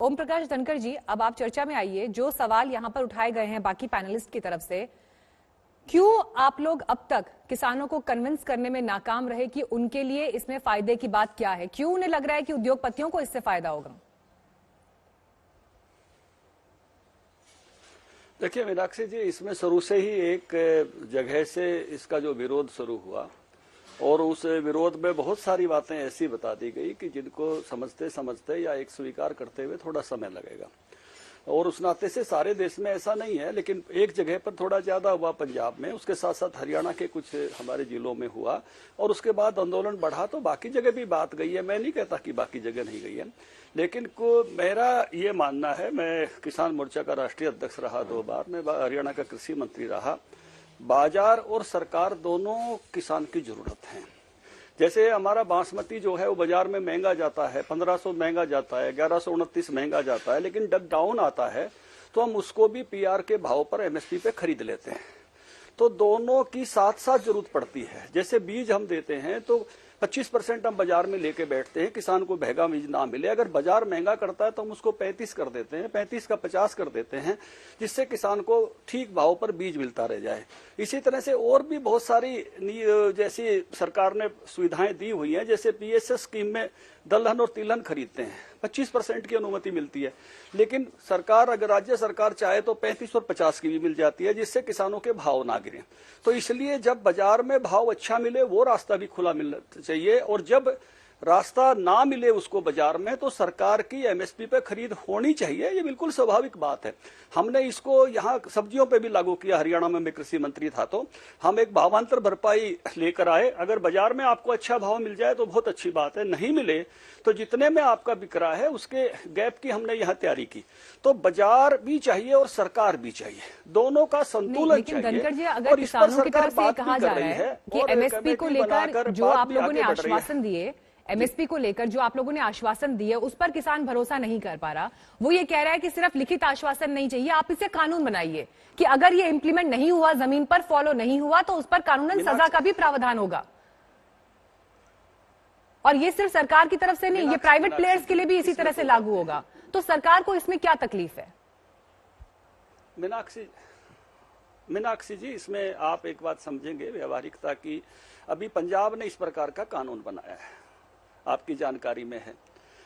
ओम प्रकाश धनखड़ जी, अब आप चर्चा में आइए। जो सवाल यहां पर उठाए गए हैं बाकी पैनलिस्ट की तरफ से, क्यों आप लोग अब तक किसानों को कन्विंस करने में नाकाम रहे कि उनके लिए इसमें फायदे की बात क्या है? क्यों उन्हें लग रहा है कि उद्योगपतियों को इससे फायदा होगा? देखिए मीनाक्षी जी, इसमें शुरू से ही एक जगह से इसका जो विरोध शुरू हुआ और उस विरोध में बहुत सारी बातें ऐसी बता दी गई कि जिनको समझते समझते या एक स्वीकार करते हुए थोड़ा समय लगेगा। और उस नाते से सारे देश में ऐसा नहीं है, लेकिन एक जगह पर थोड़ा ज्यादा हुआ पंजाब में, उसके साथ साथ हरियाणा के कुछ हमारे जिलों में हुआ और उसके बाद आंदोलन बढ़ा तो बाकी जगह भी बात गई है। मैं नहीं कहता कि बाकी जगह नहीं गई है, लेकिन मेरा ये मानना है, मैं किसान मोर्चा का राष्ट्रीय अध्यक्ष रहा 2 बार, मैं हरियाणा का कृषि मंत्री रहा। बाजार और सरकार दोनों किसान की जरूरत है। जैसे हमारा बासमती जो है वो बाजार में महंगा जाता है, 1500 महंगा जाता है, 1129 महंगा जाता है, लेकिन जब डाउन आता है तो हम उसको भी पीआर के भाव पर एमएसपी पे खरीद लेते हैं। तो दोनों की साथ साथ जरूरत पड़ती है। जैसे बीज हम देते हैं तो 25% हम बाजार में लेके बैठते हैं, किसान को महंगा बीज ना मिले। अगर बाजार महंगा करता है तो हम उसको 35 कर देते हैं, 35 का 50 कर देते हैं, जिससे किसान को ठीक भाव पर बीज मिलता रह जाए। इसी तरह से और भी बहुत सारी जैसी सरकार ने सुविधाएं दी हुई हैं, जैसे पीएसएस स्कीम में दलहन और तिलहन खरीदते हैं, 25% की अनुमति मिलती है, लेकिन सरकार अगर राज्य सरकार चाहे तो 35 और 50 की भी मिल जाती है, जिससे किसानों के भाव ना गिरे। तो इसलिए जब बाजार में भाव अच्छा मिले वो रास्ता भी खुला मिलना चाहिए, और जब रास्ता ना मिले उसको बाजार में तो सरकार की एमएसपी पे खरीद होनी चाहिए। ये बिल्कुल स्वाभाविक बात है। हमने इसको यहाँ सब्जियों पे भी लागू किया। हरियाणा में मैं कृषि मंत्री था तो हम एक भावांतर भरपाई लेकर आए। अगर बाजार में आपको अच्छा भाव मिल जाए तो बहुत अच्छी बात है, नहीं मिले तो जितने में आपका बिक रहा है उसके गैप की हमने यहाँ तैयारी की। तो बाजार भी चाहिए और सरकार भी चाहिए, दोनों का संतुलन चाहिए। धनखड़ जी, अगर किसानों की तरफ से कहा जा रहा है कि एमएसपी को लेकर जो आप लोगों ने आश्वासन दिए, एमएसपी को लेकर जो आप लोगों ने आश्वासन दिए उस पर किसान भरोसा नहीं कर पा रहा। वो ये कह रहा है कि सिर्फ लिखित आश्वासन नहीं चाहिए, आप इसे कानून बनाइए कि अगर ये इंप्लीमेंट नहीं हुआ, जमीन पर फॉलो नहीं हुआ तो उस पर कानूनन सजा का भी प्रावधान होगा। और ये सिर्फ सरकार की तरफ से नहीं, ये प्राइवेट प्लेयर्स के लिए भी इसी तरह से लागू होगा। तो सरकार को इसमें क्या तकलीफ है? मीनाक्षी जी, इसमें आप एक बात समझेंगे व्यवहारिकता की। अभी पंजाब ने इस प्रकार का कानून बनाया है, आपकी जानकारी में है,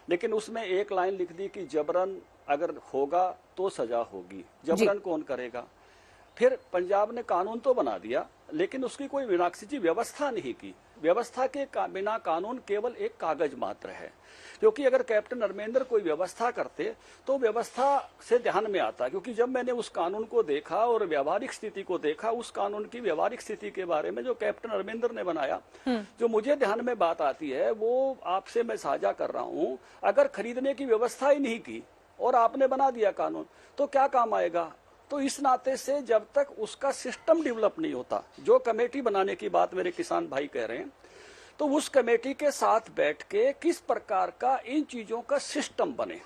लेकिन उसमें एक लाइन लिख दी कि जबरन अगर होगा तो सजा होगी। जबरन कौन करेगा? फिर पंजाब ने कानून तो बना दिया, लेकिन उसकी कोई मीनाक्षी जी व्यवस्था नहीं की। व्यवस्था के बिना कानून केवल एक कागज मात्र है, क्योंकि अगर कैप्टन अमरिंदर कोई व्यवस्था करते तो व्यवस्था से ध्यान में आता। क्योंकि जब मैंने उस कानून को देखा और व्यवहारिक स्थिति को देखा, उस कानून की व्यवहारिक स्थिति के बारे में जो कैप्टन अमरिंदर ने बनाया, जो मुझे ध्यान में बात आती है वो आपसे मैं साझा कर रहा हूं। अगर खरीदने की व्यवस्था ही नहीं की और आपने बना दिया कानून तो क्या काम आएगा? तो इस नाते से जब तक उसका सिस्टम डेवलप नहीं होता, जो कमेटी बनाने की बात मेरे किसान भाई कह रहे हैं, तो उस कमेटी के साथ बैठ के किस प्रकार का इन चीजों का सिस्टम बने,